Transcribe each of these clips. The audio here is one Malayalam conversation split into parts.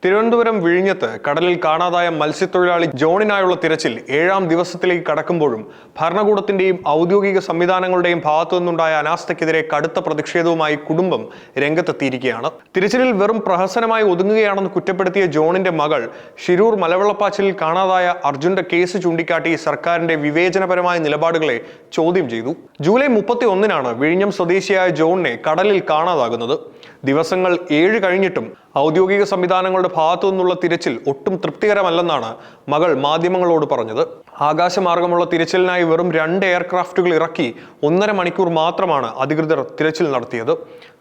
തിരുവനന്തപുരം വിഴിഞ്ഞത്ത് കടലിൽ കാണാതായ മത്സ്യത്തൊഴിലാളി ജോണിനായുള്ള തിരച്ചിൽ 7ാം ദിവസത്തിലേക്ക് കടക്കുമ്പോഴും ഭരണകൂടത്തിന്റെയും ഔദ്യോഗിക സംവിധാനങ്ങളുടെയും ഭാഗത്തു നിന്നുണ്ടായ അനാസ്ഥയ്ക്കെതിരെ കടുത്ത പ്രതിഷേധവുമായി കുടുംബം രംഗത്തെത്തിയിരിക്കുകയാണ്. തിരച്ചിലിൽ വെറും പ്രഹസനമായി ഒതുങ്ങുകയാണെന്ന് കുറ്റപ്പെടുത്തിയ ജോണിന്റെ മകൾ ഷിരൂർ മലവെള്ളപ്പാച്ചിലിൽ കാണാതായ അർജുന്റെ കേസ് ചൂണ്ടിക്കാട്ടി സർക്കാരിന്റെ വിവേചനപരമായ നിലപാടുകളെ ചോദ്യം ചെയ്തു. ജൂലൈ 31-നാണ് വിഴിഞ്ഞം സ്വദേശിയായ ജോണിനെ കടലിൽ കാണാതാകുന്നത്. ദിവസങ്ങൾ 7 കഴിഞ്ഞിട്ടും ഔദ്യോഗിക സംവിധാനങ്ങളുടെ ഭാഗത്തു നിന്നുള്ള തിരച്ചിൽ ഒട്ടും തൃപ്തികരമല്ലെന്നാണ് മകൾ മാധ്യമങ്ങളോട് പറഞ്ഞത്. ആകാശമാർഗമുള്ള തിരച്ചിലിനായി വെറും 2 എയർക്രാഫ്റ്റുകൾ ഇറക്കി 1.5 മണിക്കൂർ മാത്രമാണ് അധികൃതർ തിരച്ചിൽ നടത്തിയത്.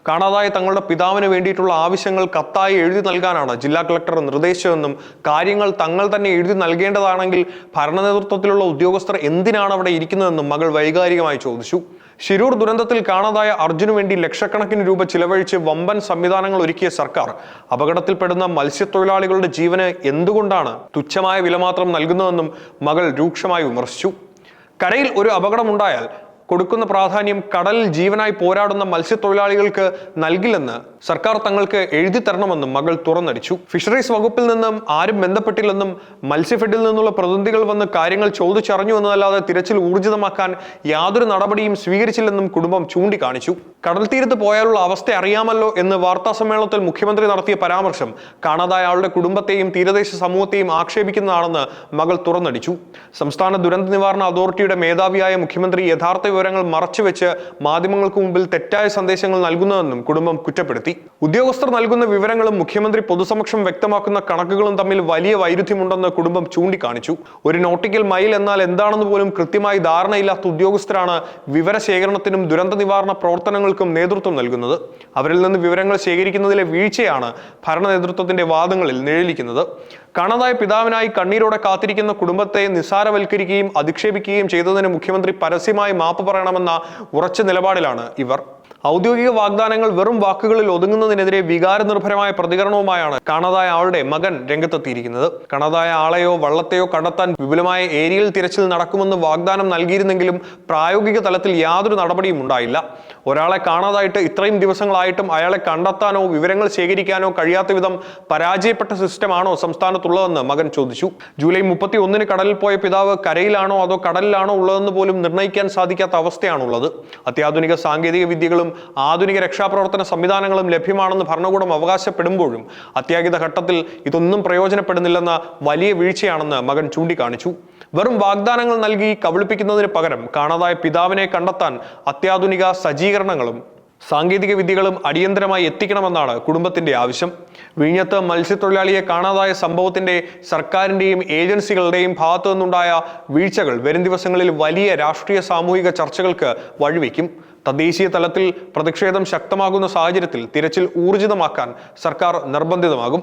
കാണാതായ തങ്ങളുടെ പിതാവിന് വേണ്ടിയിട്ടുള്ള ആവശ്യങ്ങൾ കത്തായി എഴുതി നൽകാനാണ് ജില്ലാ കളക്ടർ നിർദ്ദേശിച്ചതെന്നും കാര്യങ്ങൾ തങ്ങൾ തന്നെ എഴുതി നൽകേണ്ടതാണെങ്കിൽ ഭരണ നേതൃത്വത്തിലുള്ള ഉദ്യോഗസ്ഥർ എന്തിനാണ് അവിടെ ഇരിക്കുന്നതെന്നും മകൾ വൈകാരികമായി ചോദിച്ചു. ഷിരൂർ ദുരന്തത്തിൽ കാണാതായ അർജുനു വേണ്ടി ലക്ഷക്കണക്കിന് രൂപ ചിലവഴിച്ച് വമ്പൻ സംവിധാനങ്ങൾ ഒരുക്കിയ സർക്കാർ അപകടത്തിൽപ്പെടുന്ന മത്സ്യത്തൊഴിലാളികളുടെ ജീവന് എന്തുകൊണ്ടാണ് തുച്ഛമായ വില മാത്രം നൽകുന്നതെന്നും മകൾ രൂക്ഷമായി വിമർശിച്ചു. കരയിൽ ഒരു അപകടമുണ്ടായാൽ കൊടുക്കുന്ന പ്രാധാന്യം കടലിൽ ജീവനായി പോരാടുന്ന മത്സ്യത്തൊഴിലാളികൾക്ക് നൽകില്ലെന്ന് സർക്കാർ തങ്ങൾക്ക് എഴുതി തരണമെന്നും മകൾ തുറന്നടിച്ചു. ഫിഷറീസ് വകുപ്പിൽ നിന്നും ആരും ബന്ധപ്പെട്ടില്ലെന്നും മത്സ്യഫെഡിൽ നിന്നുള്ള പ്രതിനിധികൾ വന്ന് കാര്യങ്ങൾ ചോദിച്ചറിഞ്ഞു എന്നതല്ലാതെ തിരച്ചിൽ ഊർജിതമാക്കാൻ യാതൊരു നടപടിയും സ്വീകരിച്ചില്ലെന്നും കുടുംബം ചൂണ്ടിക്കാണിച്ചു. കടൽ തീരത്ത് പോയാലുള്ള അവസ്ഥ അറിയാമല്ലോ എന്ന് വാർത്താ സമ്മേളനത്തിൽ മുഖ്യമന്ത്രി നടത്തിയ പരാമർശം കാണാതായ ആളുടെ കുടുംബത്തെയും തീരദേശ സമൂഹത്തെയും ആക്ഷേപിക്കുന്നതാണെന്ന് മകൾ തുറന്നടിച്ചു. സംസ്ഥാന ദുരന്ത നിവാരണ അതോറിറ്റിയുടെ മേധാവിയായ മുഖ്യമന്ത്രി യഥാർത്ഥ വിവരങ്ങൾ മറച്ചുവെച്ച് മാധ്യമങ്ങൾക്ക് മുമ്പിൽ തെറ്റായ സന്ദേശങ്ങൾ നൽകുന്നതെന്നും കുടുംബം കുറ്റപ്പെടുത്തി. ഉദ്യോഗസ്ഥർ നൽകുന്ന വിവരങ്ങളും മുഖ്യമന്ത്രി പൊതുസമക്ഷം വ്യക്തമാക്കുന്ന കണക്കുകളും തമ്മിൽ വലിയ വൈരുദ്ധ്യമുണ്ടെന്ന് കുടുംബം ചൂണ്ടിക്കാണിച്ചു. ഒരു നോട്ടിക്കൽ മൈൽ എന്നാൽ എന്താണെന്ന് പോലും കൃത്യമായി ധാരണയില്ലാത്ത ഉദ്യോഗസ്ഥരാണ് വിവരശേഖരണത്തിനും ദുരന്ത നിവാരണ പ്രവർത്തനങ്ങൾക്കും നേതൃത്വം നൽകുന്നത്. അവരിൽ നിന്ന് വിവരങ്ങൾ ശേഖരിക്കുന്നതിലെ വീഴ്ചയാണ് ഭരണ നേതൃത്വത്തിന്റെ വാദങ്ങളിൽ നിഴലിക്കുന്നത്. കാണാതായ പിതാവിനായി കണ്ണീരോടെ കാത്തിരിക്കുന്ന കുടുംബത്തെ നിസ്സാരവൽക്കരിക്കുകയും അധിക്ഷേപിക്കുകയും ചെയ്തതിന് മുഖ്യമന്ത്രി പരസ്യമായി മാപ്പ് പറയണമെന്ന ഉറച്ച നിലപാടിലാണ് ഇവർ. ഔദ്യോഗിക വാഗ്ദാനങ്ങൾ വെറും വാക്കുകളിൽ ഒതുങ്ങുന്നതിനെതിരെ വികാരനിർഭരമായ പ്രതികരണവുമായാണ് കാണാതായ ആളുടെ മകൻ രംഗത്തെത്തിയിരിക്കുന്നത്. കാണാതായ ആളെയോ വള്ളത്തെയോ കണ്ടെത്താൻ വിപുലമായ ഏരിയൽ തിരച്ചിൽ നടക്കുമെന്ന് വാഗ്ദാനം നൽകിയിരുന്നെങ്കിലും പ്രായോഗിക തലത്തിൽ യാതൊരു നടപടിയും ഉണ്ടായില്ല. ഒരാളെ കാണാതായിട്ട് ഇത്രയും ദിവസങ്ങളായിട്ടും അയാളെ കണ്ടെത്താനോ വിവരങ്ങൾ ശേഖരിക്കാനോ കഴിയാത്ത വിധം പരാജയപ്പെട്ട സിസ്റ്റമാണോ സംസ്ഥാനത്തുള്ളതെന്ന് മകൻ ചോദിച്ചു. ജൂലൈ 31-ന് കടലിൽ പോയ പിതാവ് കരയിലാണോ അതോ കടലിലാണോ ഉള്ളതെന്ന് പോലും നിർണ്ണയിക്കാൻ സാധിക്കാത്ത അവസ്ഥയാണുള്ളത്. അത്യാധുനിക സാങ്കേതിക വിദ്യകളും ആധുനിക രക്ഷാപ്രവർത്തന സംവിധാനങ്ങളും ലഭ്യമാണെന്ന് ഭരണകൂടം അവകാശപ്പെടുമ്പോഴും അത്യാഹിത ഘട്ടത്തിൽ ഇതൊന്നും പ്രയോജനപ്പെടുന്നില്ലെന്ന വലിയ വീഴ്ചയാണെന്ന് മകൻ ചൂണ്ടിക്കാണിച്ചു. വെറും വാഗ്ദാനങ്ങൾ നൽകി കബളിപ്പിക്കുന്നതിന് പകരം കാണാതായ പിതാവിനെ കണ്ടെത്താൻ അത്യാധുനിക സജ്ജീകരണങ്ങളും സാങ്കേതിക വിദ്യകളും അടിയന്തരമായി എത്തിക്കണമെന്നാണ് കുടുംബത്തിന്റെ ആവശ്യം. വിഴിഞ്ഞത്ത് മത്സ്യത്തൊഴിലാളിയെ കാണാതായ സംഭവത്തിന്റെ സർക്കാരിന്റെയും ഏജൻസികളുടെയും ഭാഗത്തു നിന്നുണ്ടായ വീഴ്ചകൾ വരും ദിവസങ്ങളിൽ വലിയ രാഷ്ട്രീയ സാമൂഹിക ചർച്ചകൾക്ക് വഴിവെക്കും. തദ്ദേശീയ തലത്തിൽ പ്രതിഷേധം ശക്തമാകുന്ന സാഹചര്യത്തിൽ തിരച്ചിൽ ഊർജിതമാക്കാൻ സർക്കാർ നിർബന്ധിതമാകും.